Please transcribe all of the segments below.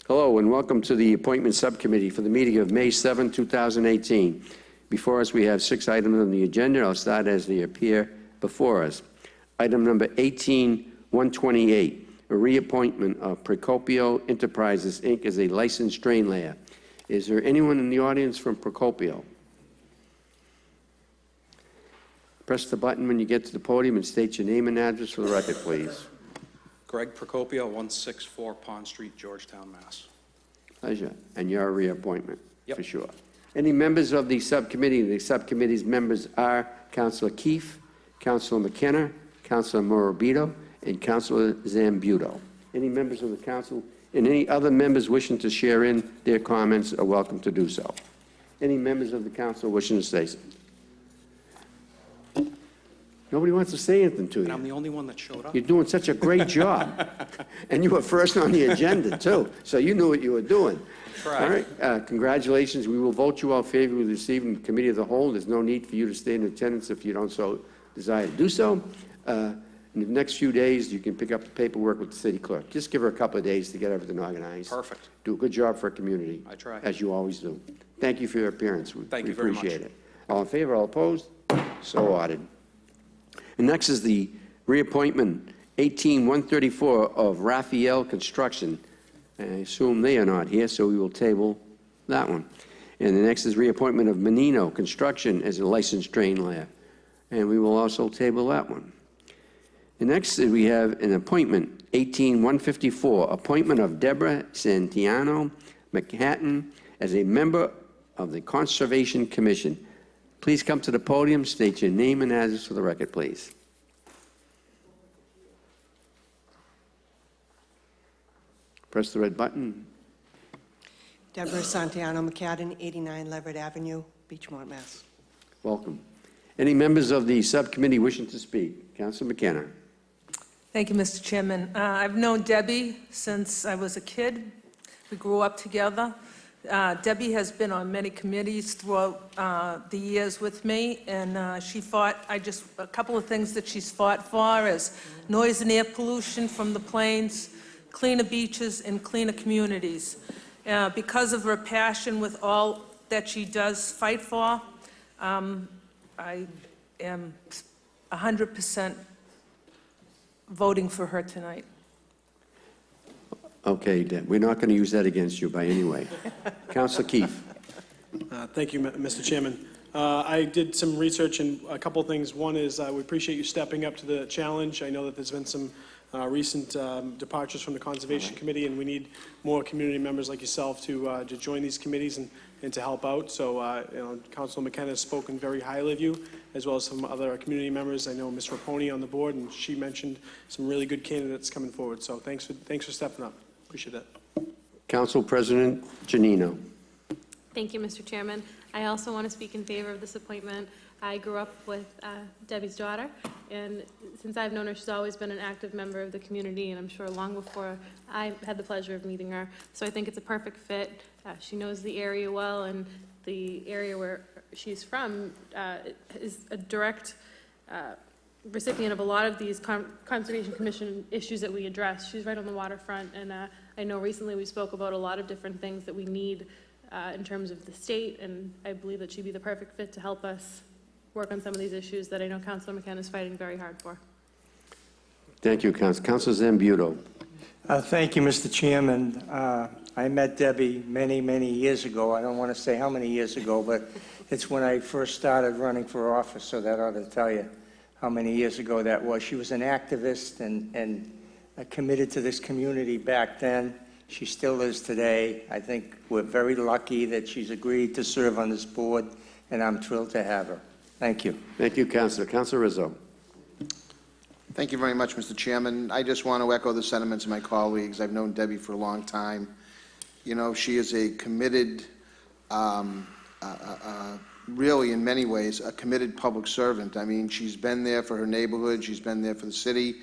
Hello and welcome to the Appointment Subcommittee for the meeting of May 7, 2018. Before us, we have 6 items on the agenda. I'll start as they appear before us. Item number 18-128, a reappointment of Procopio Enterprises, Inc. as a licensed drain layer. Is there anyone in the audience from Procopio? Press the button when you get to the podium and state your name and address for the record, please. Greg Procopio, 164 Pond Street, Georgetown, Mass. Pleasure. And your reappointment, Yep. for sure. Any members of the subcommittee? The subcommittee's members are Councilor Keefe, Councilor McKenna, Councilor Morabito, and Councilor Zambuto. Any members of the council and any other members wishing to share in their comments are welcome to do so. Any members of the council wishing to say something? Nobody wants to say anything to you. And I'm the only one that showed up. You're doing such a great job. And you were first on the agenda, too, so you knew what you were doing. Right. All right, congratulations. We will vote you out favorably this evening, Committee of the Whole. There's no need for you to stay in attendance if you don't so desire to do so. In the next few days, you can pick up the paperwork with the city clerk. Just give her a couple of days to get everything organized. Perfect. Do a good job for our community. I try. As you always do. Thank you for your appearance. Thank you We very much. appreciate it. All in favor, all opposed? So ordered. And next is the reappointment, 18-134 of Raphael Construction. I assume they are not here, so we will table that one. And the next is reappointment of Menino Construction as a licensed drain layer. And we will also table that one. And next we have an appointment, 18-154, appointment of Deborah Santiano Manhattan as a member of the Conservation Commission. Please come to the podium, state your name and address for the record, please. Press the red button. Deborah Santiano McCadden, 89 Leverett Avenue, Beechmont, Mass. Welcome. Any members of the subcommittee wishing to speak? Councilor McKenna. Thank you, Mr. Chairman. I've known Debbie since I was a kid. We grew up together. Debbie has been on many committees throughout the years with me, and she fought, a couple of things that she's fought for is noise and air pollution from the planes, cleaner beaches, and cleaner communities. Because of her passion with all that she does fight for, I am 100% voting for her tonight. Okay, Deb, we're not going to use that against you by any way. Councilor Keefe. Thank you, Mr. Chairman. I did some research and a couple of things. One is we appreciate you stepping up to the challenge. I know that there's been some recent departures from the Conservation Committee, and we need more community members like yourself to join these committees and to help out. So, Councilor McKenna has spoken very highly of you, as well as some other community members. I know Ms. Raponi on the board, and she mentioned some really good candidates coming forward. So, thanks for stepping up. Appreciate that. Council President Janino. Thank you, Mr. Chairman. I also want to speak in favor of this appointment. I grew up with Debbie's daughter, and since I've known her, she's always been an active member of the community, and I'm sure long before I had the pleasure of meeting her. So I think it's a perfect fit. She knows the area well, and the area where she's from is a direct recipient of a lot of these Conservation Commission issues that we address. She's right on the waterfront, and I know recently we spoke about a lot of different things that we need in terms of the state, and I believe that she'd be the perfect fit to help us work on some of these issues that I know Councilor McKenna is fighting very hard for. Thank you, Councilor. Councilor Zambuto. Thank you, Mr. Chairman. I met Debbie many, many years ago. I don't want to say how many years ago, but it's when I first started running for office, so that ought to tell you how many years ago that was. She was an activist and committed to this community back then. She still is today. I think we're very lucky that she's agreed to serve on this board, and I'm thrilled to have her. Thank you. Thank you, Councilor. Councilor Rizzo. Thank you very much, Mr. Chairman. I just want to echo the sentiments of my colleagues. I've known Debbie for a long time. You know, she is a committed, really in many ways, a committed public servant. I mean, she's been there for her neighborhood. She's been there for the city.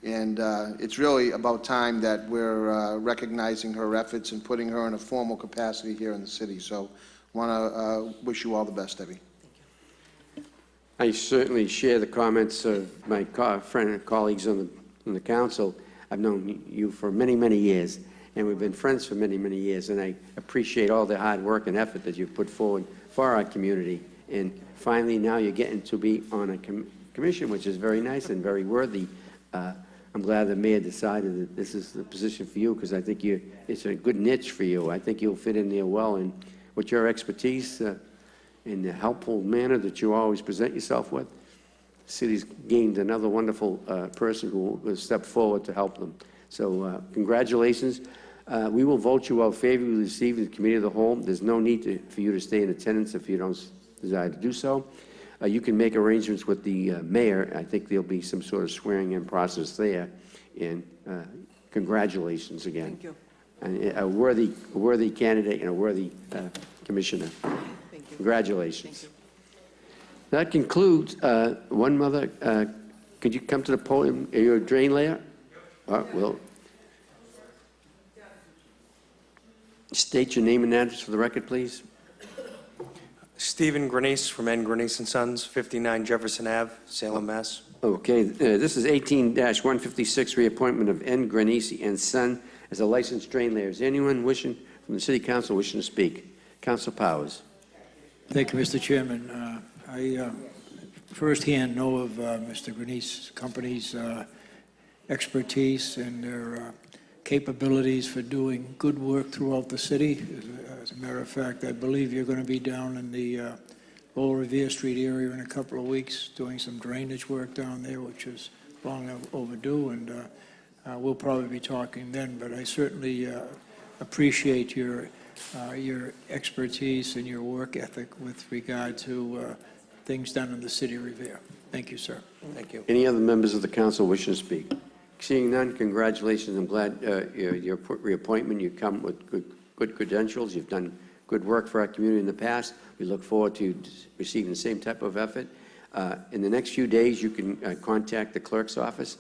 It's really about time that we're recognizing her efforts and putting her in a formal capacity here in the city. So I want to wish you all the best, Debbie. I certainly share the comments of my friend and colleagues on the council. I've known you for many, many years, and we've been friends for many, many years, and I appreciate all the hard work and effort that you've put forward for our community. And finally, now you're getting to be on a commission, which is very nice and very worthy. I'm glad the mayor decided that this is the position for you, because I think it's a good niche for you. I think you'll fit in there well, and with your expertise in the helpful manner that you always present yourself with, the city's gained another wonderful person who will step forward to help them. So congratulations. We will vote you out favorably this evening, the committee of the whole. There's no need for you to stay in attendance if you don't desire to do so. You can make arrangements with the mayor. I think there'll be some sort of swearing-in process there. And congratulations again. Thank you. And a worthy candidate and a worthy commissioner. Thank you. Congratulations. Thank you. That concludes, one mother, could you come to the podium? Are you a drain layer? Well, state your name and address for the record, please. Stephen Grenice from N. Grenice & Sons, 59 Jefferson Ave, Salem, Mass. Okay, this is 18-156, reappointment of N. Grenice and Son as a licensed drain layer. Is anyone wishing, from the city council, wishing to speak? Council Powers. Thank you, Mr. Chairman. I firsthand know of Mr. Grenice's company's expertise and their capabilities for doing good work throughout the city. As a matter of fact, I believe you're going to be down in the Lower Revere Street area in a couple of weeks doing some drainage work down there, which is long overdue, and we'll probably be talking then. But I certainly appreciate your expertise and your work ethic with regard to things done in the city of Revere. Thank you, sir. Thank you. Any other members of the council wishing to speak? Seeing none, congratulations. I'm glad your reappointment. You come with good credentials. You've done good work for our community in the past. We look forward to receiving the same type of effort. In the next few days, you can contact the clerk's office.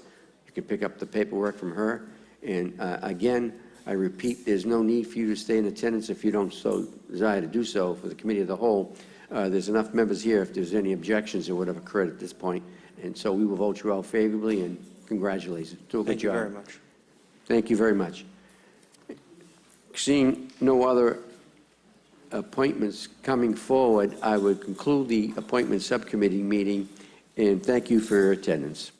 You can pick up the paperwork from her. And again, I repeat, there's no need for you to stay in attendance if you don't so desire to do so for the committee of the whole. There's enough members here if there's any objections or whatever occurred at this point. And so we will vote you out favorably, and congratulations. Do a good job. Thank you very much. Thank you very much. Seeing no other appointments coming forward, I would conclude the appointment subcommittee meeting, and thank you for your attendance.